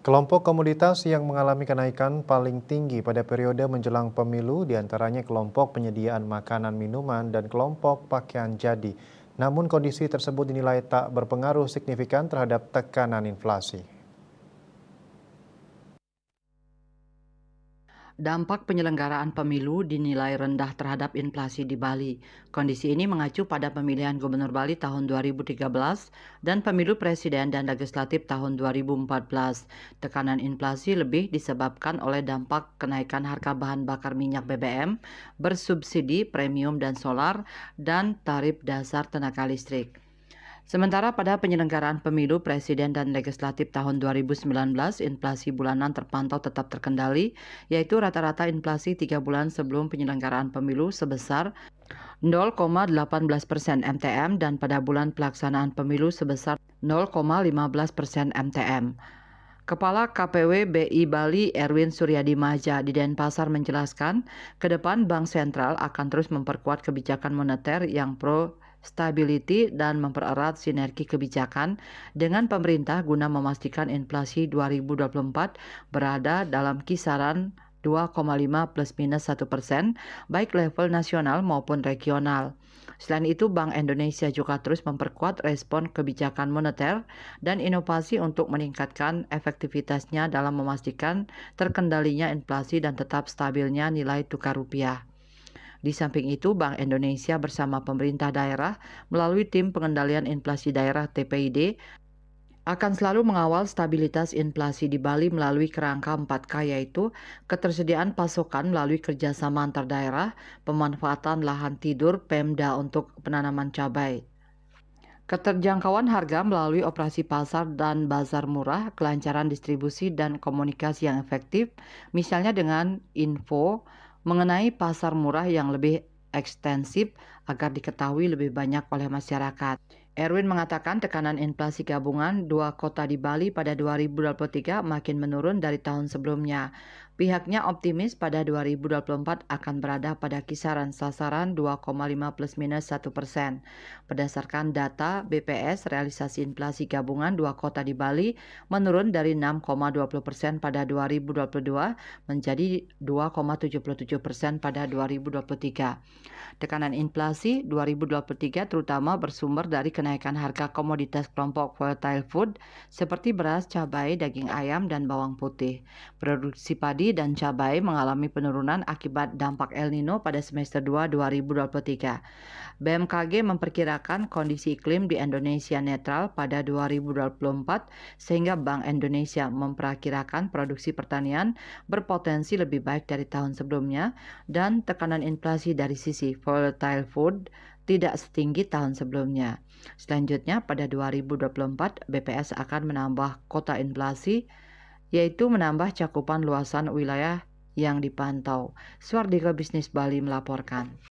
Kelompok komoditas yang mengalami kenaikan paling tinggi pada periode menjelang pemilu diantaranya kelompok penyediaan makanan minuman dan kelompok pakaian jadi. Namun kondisi tersebut dinilai tak berpengaruh signifikan terhadap tekanan inflasi. Dampak penyelenggaraan pemilu dinilai rendah terhadap inflasi di Bali. Kondisi ini mengacu pada pemilihan Gubernur Bali tahun 2013 dan pemilu presiden dan legislatif tahun 2014. Tekanan inflasi lebih disebabkan oleh dampak kenaikan harga bahan bakar minyak BBM, bersubsidi premium dan solar, dan tarif dasar tenaga listrik. Sementara pada penyelenggaraan pemilu presiden dan legislatif tahun 2019, inflasi bulanan terpantau tetap terkendali, yaitu rata-rata inflasi 3 bulan sebelum penyelenggaraan pemilu sebesar 0,18% MTM dan pada bulan pelaksanaan pemilu sebesar 0,15% MTM. Kepala KPW BI Bali Erwin Suryadi Maja di Denpasar menjelaskan, ke depan Bank Sentral akan terus memperkuat kebijakan moneter yang pro stability dan mempererat sinergi kebijakan dengan pemerintah guna memastikan inflasi 2024 berada dalam kisaran 2,5 plus minus 1%, baik level nasional maupun regional. Selain itu, Bank Indonesia juga terus memperkuat respon kebijakan moneter dan inovasi untuk meningkatkan efektivitasnya dalam memastikan terkendalinya inflasi dan tetap stabilnya nilai tukar rupiah. Di samping itu, Bank Indonesia bersama pemerintah daerah melalui Tim Pengendalian Inflasi Daerah (TPID) akan selalu mengawal stabilitas inflasi di Bali melalui kerangka 4K, yaitu ketersediaan pasokan melalui kerjasama antar daerah, pemanfaatan lahan tidur Pemda untuk penanaman cabai, keterjangkauan harga melalui operasi pasar dan bazar murah, kelancaran distribusi dan komunikasi yang efektif, misalnya dengan info mengenai pasar murah yang lebih ekstensif agar diketahui lebih banyak oleh masyarakat. Erwin mengatakan tekanan inflasi gabungan dua kota di Bali pada 2023 makin menurun dari tahun sebelumnya. Pihaknya optimis pada 2024 akan berada pada kisaran sasaran 2,5 plus minus 1%. Berdasarkan data BPS, realisasi inflasi gabungan dua kota di Bali menurun dari 6,20% pada 2022 menjadi 2,77% pada 2023. Tekanan inflasi 2023 terutama bersumber dari kenaikan harga komoditas kelompok volatile food seperti beras, cabai, daging ayam, dan bawang putih. Produksi padi dan cabai mengalami penurunan akibat dampak El Nino pada semester 2 2023. BMKG memperkirakan kondisi iklim di Indonesia netral pada 2024 sehingga Bank Indonesia memperkirakan produksi pertanian berpotensi lebih baik dari tahun sebelumnya dan tekanan inflasi dari sisi volatile food tidak setinggi tahun sebelumnya. Selanjutnya pada 2024 BPS akan menambah kota inflasi, yaitu menambah cakupan luasan wilayah yang dipantau. Swardika Bisnis Bali melaporkan.